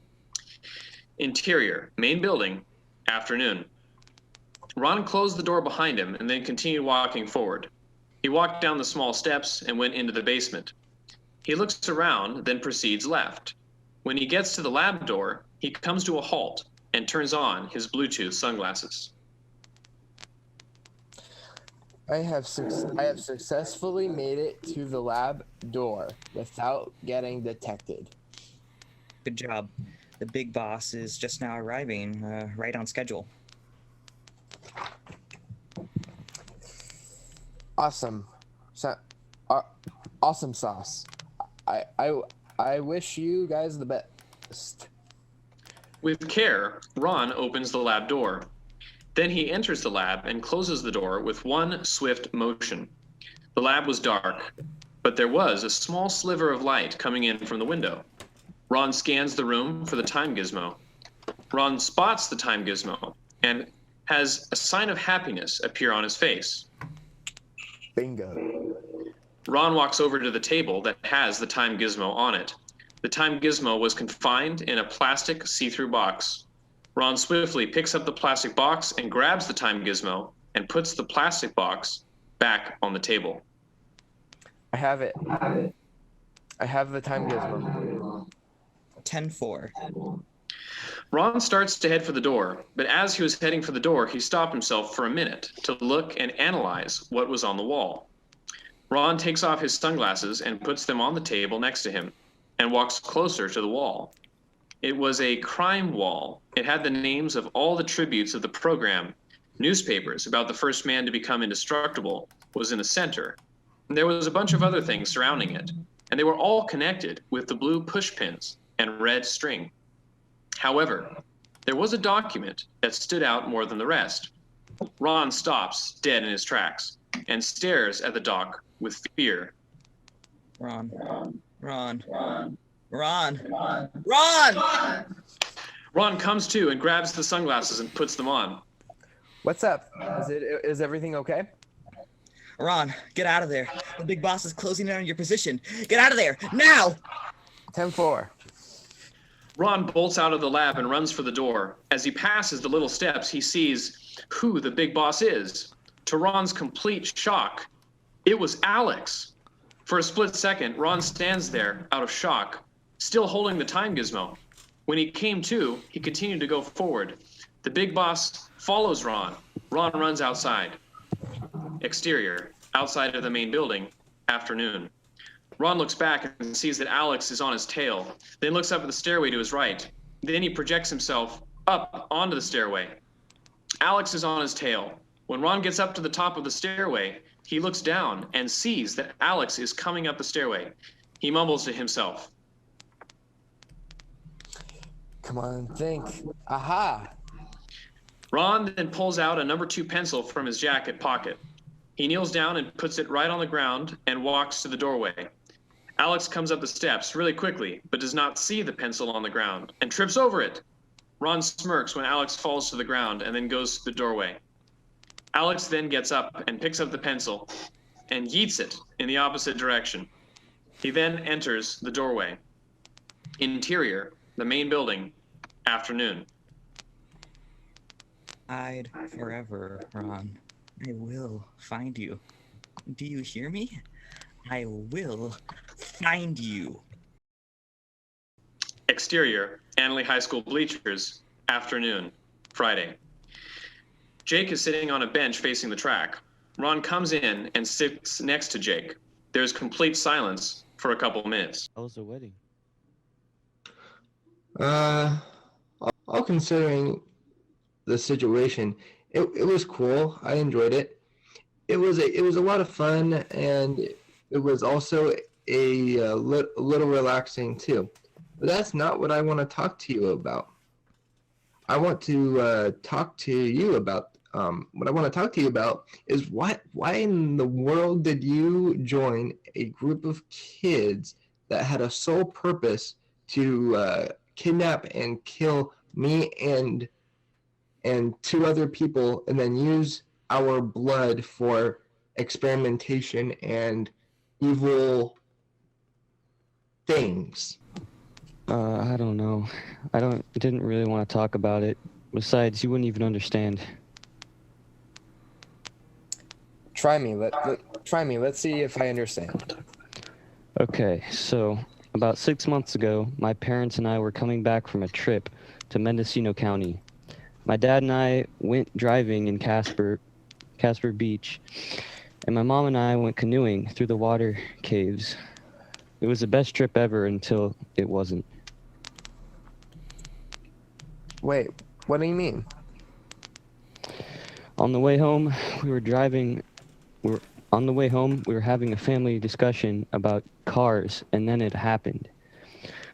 Interior, main building, afternoon. Ron closed the door behind him and then continued walking forward. He walked down the small steps and went into the basement. He looks around, then proceeds left. When he gets to the lab door, he comes to a halt and turns on his Bluetooth sunglasses.
I have successfully made it to the lab door without getting detected.
Good job. The big boss is just now arriving, right on schedule.
Awesome. Awesome sauce. I wish you guys the best.
With care, Ron opens the lab door. Then he enters the lab and closes the door with one swift motion. The lab was dark, but there was a small sliver of light coming in from the window. Ron scans the room for the time gizmo. Ron spots the time gizmo and has a sign of happiness appear on his face.
Bingo.
Ron walks over to the table that has the time gizmo on it. The time gizmo was confined in a plastic see-through box. Ron swiftly picks up the plastic box and grabs the time gizmo and puts the plastic box back on the table.
I have it. I have the time gizmo.
10-4.
Ron starts to head for the door, but as he was heading for the door, he stopped himself for a minute to look and analyze what was on the wall. Ron takes off his sunglasses and puts them on the table next to him and walks closer to the wall. It was a crime wall. It had the names of all the tributes of the program. Newspapers about the first man to become indestructible was in the center. And there was a bunch of other things surrounding it, and they were all connected with the blue push pins and red string. However, there was a document that stood out more than the rest. Ron stops dead in his tracks and stares at the doc with fear.
Ron. Ron
comes to and grabs the sunglasses and puts them on.
What's up? Is everything okay?
Ron, get out of there. The big boss is closing in on your position. Get out of there, now!
10-4.
Ron bolts out of the lab and runs for the door. As he passes the little steps, he sees who the big boss is. To Ron's complete shock, it was Alex. For a split second, Ron stands there out of shock, still holding the time gizmo. When he came to, he continued to go forward. The big boss follows Ron. Ron runs outside. Exterior, outside of the main building, afternoon. Ron looks back and sees that Alex is on his tail, then looks up at the stairway to his right. Then he projects himself up onto the stairway. Alex is on his tail. When Ron gets up to the top of the stairway, he looks down and sees that Alex is coming up the stairway. He mumbles to himself.
Come on, think. Aha!
Ron then pulls out a number 2 pencil from his jacket pocket. He kneels down and puts it right on the ground and walks to the doorway. Alex comes up the steps really quickly, but does not see the pencil on the ground and trips over it. Ron smirks when Alex falls to the ground and then goes to the doorway. Alex then gets up and picks up the pencil and yeets it in the opposite direction. He then enters the doorway. Interior, the main building, afternoon.
Hide forever, Ron. I will find you. Do you hear me? I will find you.
Exterior, Annalee High School bleachers, afternoon, Friday. Jake is sitting on a bench facing the track. Ron comes in and sits next to Jake. There's complete silence for a couple minutes.
How was the wedding?
All considering the situation, it was cool. I enjoyed it. It was a lot of fun, and it was also a little relaxing too. But that's not what I want to talk to you about. I want to talk to you about what I want to talk to you about is why in the world did you join a group of kids that had a sole purpose to kidnap and kill me and two other people, and then use our blood for experimentation and evil things?
I don't know. Didn't really want to talk about it. Besides, you wouldn't even understand.
Try me. Try me. Let's see if I understand.
Okay, so about 6 months ago, my parents and I were coming back from a trip to Mendocino County. My dad and I went driving in Casper Beach, and my mom and I went canoeing through the water caves. It was the best trip ever until it wasn't.
Wait, what do you mean?
On the way home, we were having a family discussion about cars, and then it happened.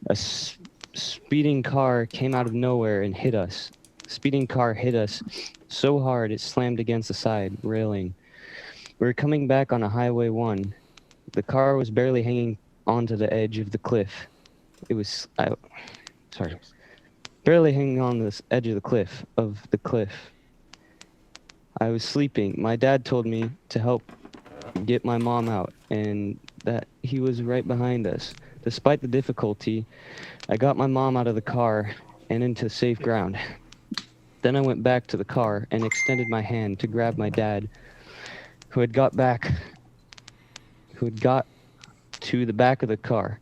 A speeding car came out of nowhere and hit us. Speeding car hit us so hard it slammed against the side railing. We were coming back on a Highway 1. The car was barely hanging onto the edge of the cliff. Barely hanging on the edge of the cliff. I was sleeping. My dad told me to help get my mom out, and that he was right behind us. Despite the difficulty, I got my mom out of the car and into safe ground. Then I went back to the car and extended my hand to grab my dad, who had got to the back of the car.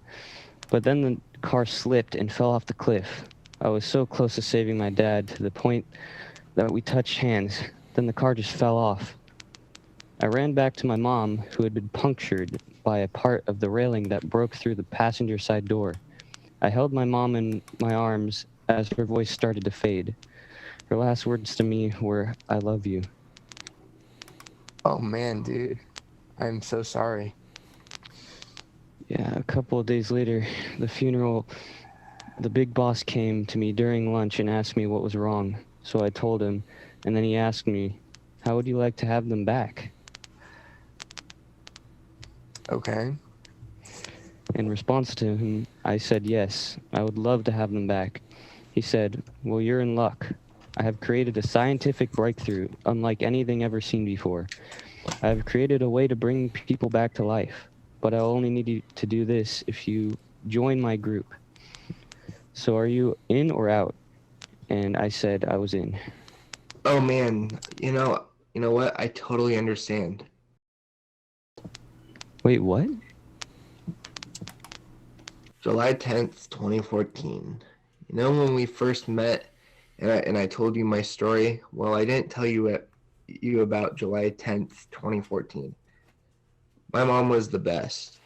But then the car slipped and fell off the cliff. I was so close to saving my dad to the point that we touched hands. Then the car just fell off. I ran back to my mom, who had been punctured by a part of the railing that broke through the passenger side door. I held my mom in my arms as her voice started to fade. Her last words to me were, "I love you."
Oh man, dude. I'm so sorry.
Yeah, a couple of days later, the funeral, the big boss came to me during lunch and asked me what was wrong. So I told him, and then he asked me, "How would you like to have them back?"
Okay.
In response to him, I said yes, I would love to have them back. He said, "Well, you're in luck. I have created a scientific breakthrough unlike anything ever seen before. I have created a way to bring people back to life, but I'll only need you to do this if you join my group. So are you in or out?" And I said I was in.
Oh man, you know what? I totally understand.
Wait, what?
July 10th, 2014. You know when we first met and I told you my story? Well, I didn't tell you about July 10th, 2014. My mom was the best.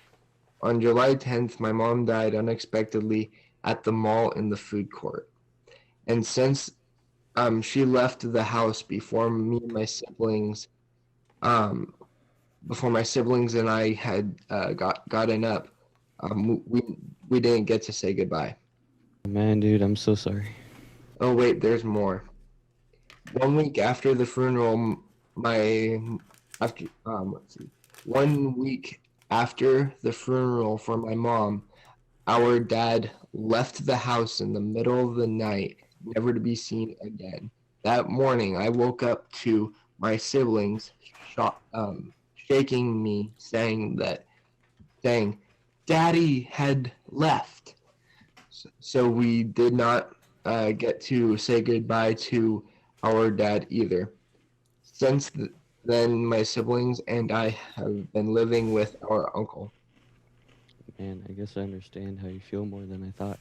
On July 10th, my mom died unexpectedly at the mall in the food court. And since she left the house before me and my siblings before my siblings and I had gotten up, we didn't get to say goodbye.
Man, dude, I'm so sorry.
Oh wait, there's more. 1 week after the funeral, 1 week after the funeral for my mom, our dad left the house in the middle of the night never to be seen again. That morning, I woke up to my siblings shaking me, saying, Daddy had left. So we did not get to say goodbye to our dad either. Since then, my siblings and I have been living with our uncle.
Man, I guess I understand how you feel more than I thought.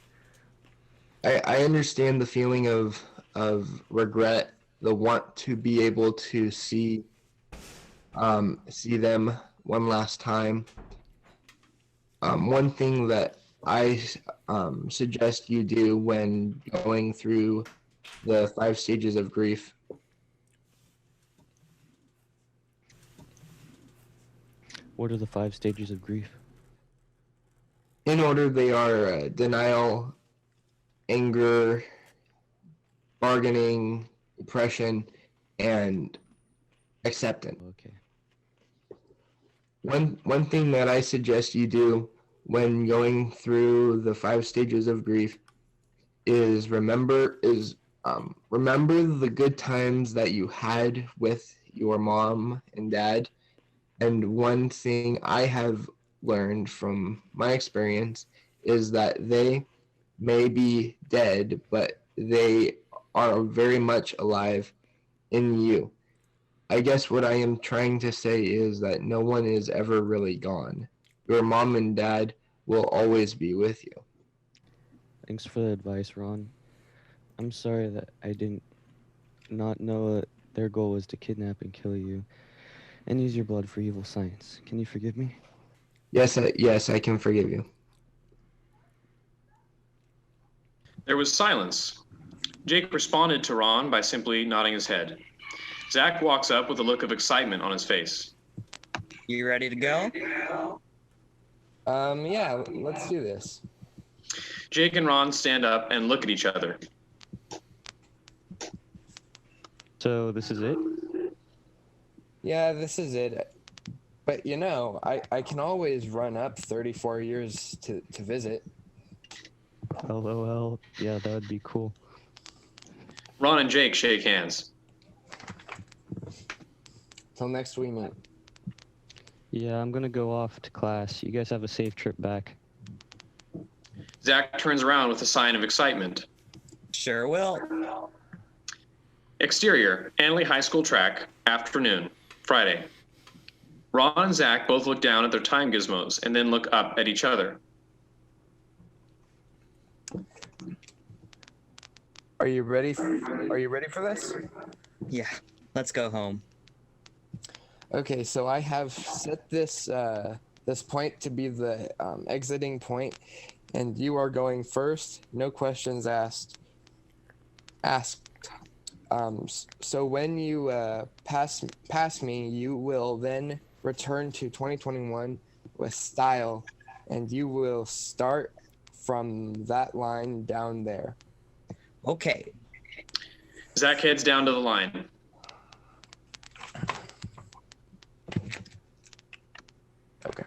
I understand the feeling of regret, the want to be able to see them one last time. One thing that I suggest you do when going through the 5 stages of grief.
What are the 5 stages of grief?
In order, they are denial, anger, bargaining, depression, and acceptance.
Okay.
One thing that I suggest you do when going through the 5 stages of grief is remember the good times that you had with your mom and dad. And one thing I have learned from my experience is that they may be dead, but they are very much alive in you. I guess what I am trying to say is that no one is ever really gone. Your mom and dad will always be with you.
Thanks for the advice, Ron. I'm sorry that I didn't not know that their goal was to kidnap and kill you and use your blood for evil science. Can you forgive me?
Yes, I can forgive you.
There was silence. Jake responded to Ron by simply nodding his head. Zach walks up with a look of excitement on his face.
You ready to go?
Yeah, let's do this.
Jake and Ron stand up and look at each other.
So this is it?
Yeah, this is it. But you know, I can always run up 34 years to visit.
LOL. Yeah, that would be cool.
Ron and Jake shake hands.
Till next we meet.
Yeah, I'm gonna go off to class. You guys have a safe trip back.
Zach turns around with a sign of excitement.
Sure will.
Exterior, Anley High School track, afternoon, Friday. Ron and Zach both look down at their time gizmos and then look up at each other.
Are you ready for this?
Yeah, let's go home.
Okay, so I have set this this point to be the exiting point, and you are going first. No questions asked. So when you pass me, you will then return to 2021 with style, and you will start from that line down there.
Okay.
Zach heads down to the line.
Okay.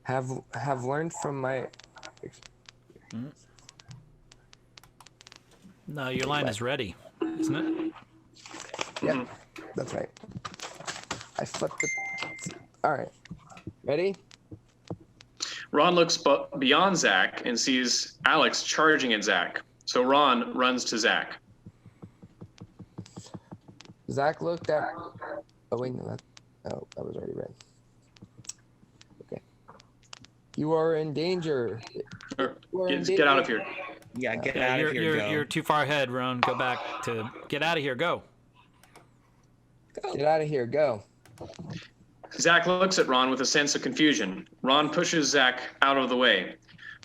Have learned from my.
No, your line is ready, isn't it?
Yeah, that's right. I flipped it. All right. Ready?
Ron looks beyond Zach and sees Alex charging at Zach. So Ron runs to Zach.
Zach looked at. Oh wait, no, that was already read. Okay. You are in danger.
Get out of here.
Yeah, get out of here.
You're too far ahead, Ron. Go back to get out of here. Go.
Get out of here. Go.
Zach looks at Ron with a sense of confusion. Ron pushes Zach out of the way.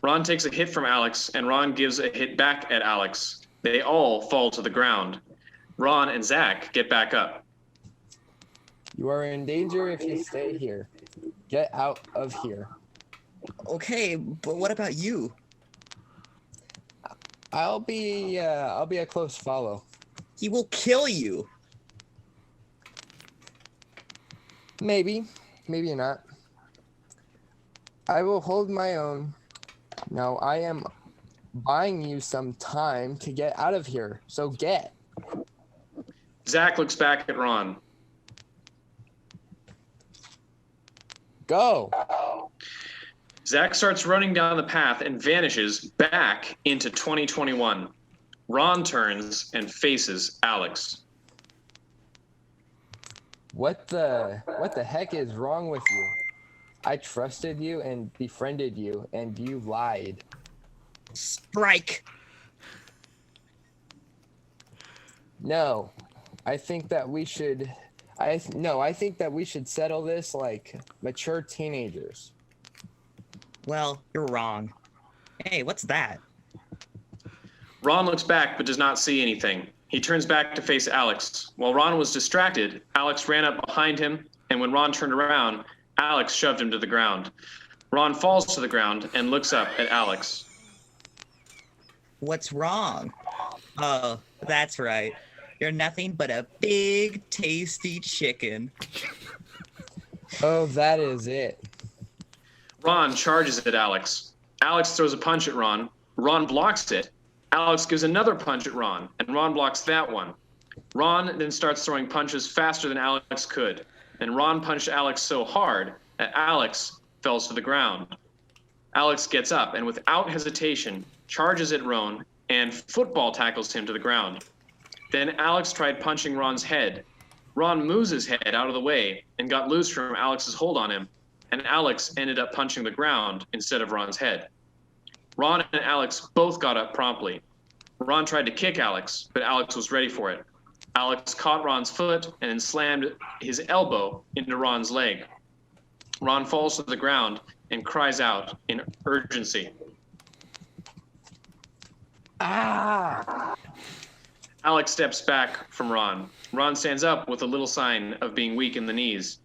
Ron takes a hit from Alex, and Ron gives a hit back at Alex. They all fall to the ground. Ron and Zach get back up.
You are in danger if you stay here. Get out of here.
Okay, but what about you?
I'll be a close follow.
He will kill you.
Maybe not. I will hold my own. Now I am buying you some time to get out of here. So get.
Zach looks back at Ron.
Go.
Zach starts running down the path and vanishes back into 2021. Ron turns and faces Alex.
What the heck is wrong with you? I trusted you and befriended you, and you lied.
Strike.
No, I think that we should. I think that we should settle this like mature teenagers.
Well, you're wrong. Hey, what's that?
Ron looks back but does not see anything. He turns back to face Alex. While Ron was distracted, Alex ran up behind him, and when Ron turned around, Alex shoved him to the ground. Ron falls to the ground and looks up at Alex.
What's wrong? Oh, that's right. You're nothing but a big, tasty chicken.
Oh, that is it.
Ron charges at Alex. Alex throws a punch at Ron. Ron blocks it. Alex gives another punch at Ron, and Ron blocks that one. Ron then starts throwing punches faster than Alex could, and Ron punched Alex so hard that Alex falls to the ground. Alex gets up and without hesitation charges at Ron and football tackles him to the ground. Then Alex tried punching Ron's head. Ron moves his head out of the way and got loose from Alex's hold on him, and Alex ended up punching the ground instead of Ron's head. Ron and Alex both got up promptly. Ron tried to kick Alex, but Alex was ready for it. Alex caught Ron's foot and then slammed his elbow into Ron's leg. Ron falls to the ground and cries out in urgency.
Ah!
Alex steps back from Ron. Ron stands up with a little sign of being weak in the knees.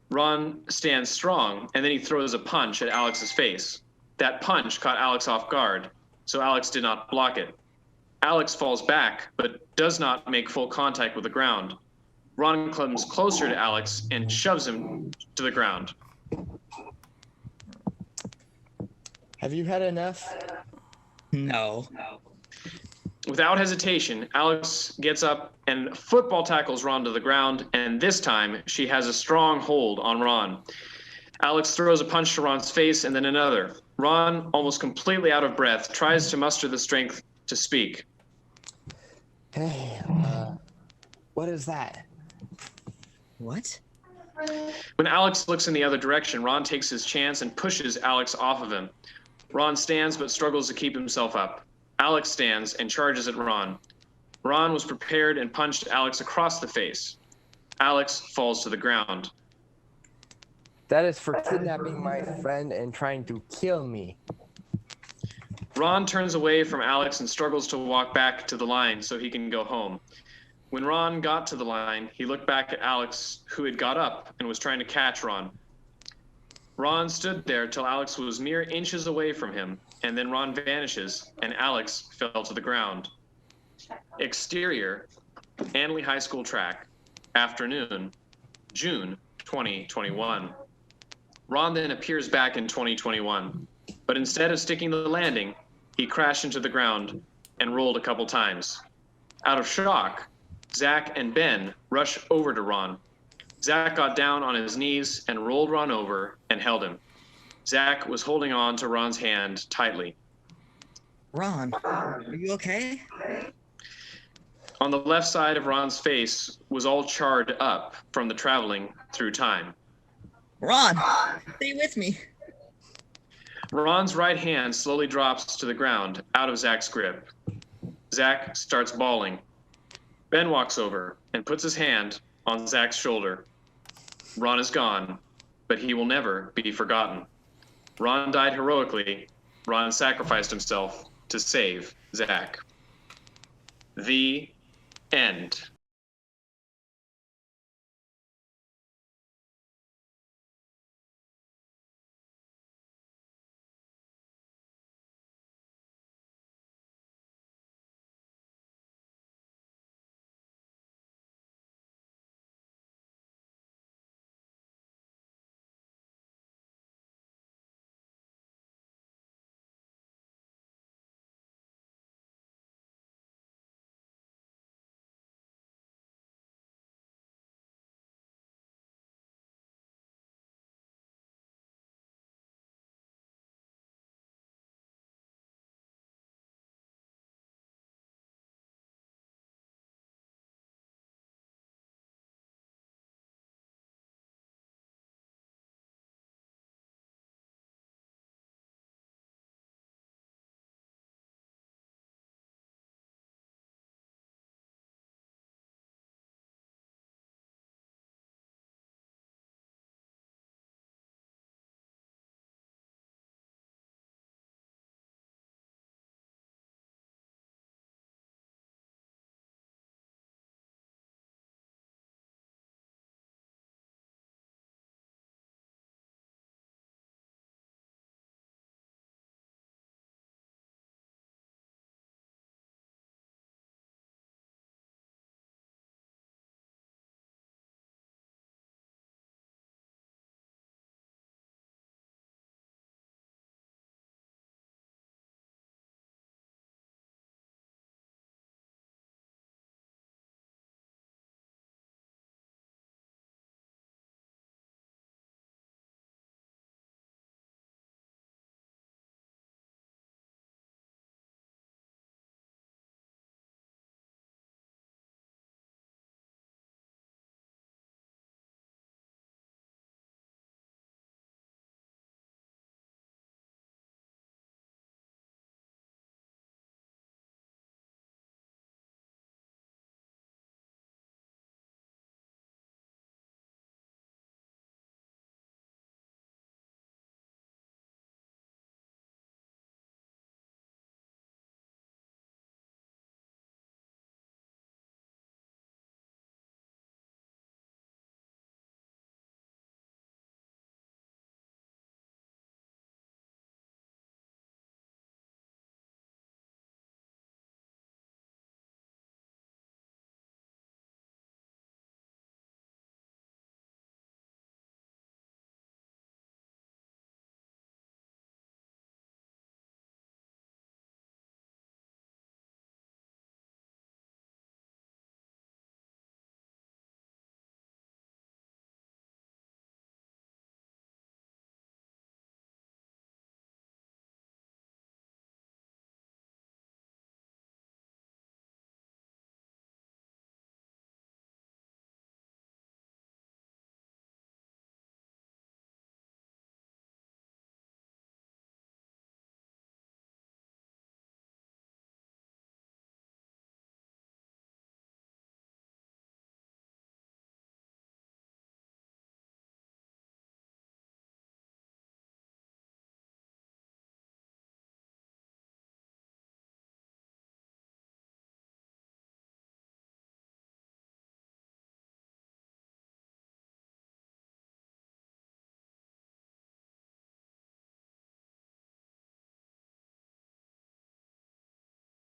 Ron stands strong, and then he throws a punch at Alex's face. That punch caught Alex off guard, so Alex did not block it. Alex falls back, but does not make full contact with the ground. Ron comes closer to Alex and shoves him to the ground.
Have you had enough?
No.
Without hesitation, Alex gets up and football tackles Ron to the ground, and this time she has a strong hold on Ron. Alex throws a punch to Ron's face and then another. Ron, almost completely out of breath, tries to muster the strength to speak.
Hey, what is that?
What?
When Alex looks in the other direction, Ron takes his chance and pushes Alex off of him. Ron stands but struggles to keep himself up. Alex stands and charges at Ron. Ron was prepared and punched Alex across the face. Alex falls to the ground.
That is for kidnapping my friend and trying to kill me.
Ron turns away from Alex and struggles to walk back to the line so he can go home. When Ron got to the line, he looked back at Alex, who had got up and was trying to catch Ron. Ron stood there till Alex was mere inches away from him, and then Ron vanishes, and Alex fell to the ground. Exterior, Annalee High School track, afternoon, June 2021. Ron then appears back in 2021, but instead of sticking to the landing, he crashed into the ground and rolled a couple times. Out of shock, Zach and Ben rush over to Ron. Zach got down on his knees and rolled Ron over and held him. Zach was holding on to Ron's hand tightly.
Ron, are you okay?
On the left side of Ron's face was all charred up from the traveling through time.
Ron, stay with me.
Ron's right hand slowly drops to the ground out of Zach's grip. Zach starts bawling. Ben walks over and puts his hand on Zach's shoulder. Ron is gone, but he will never be forgotten. Ron died heroically. Ron sacrificed himself to save Zach. The end.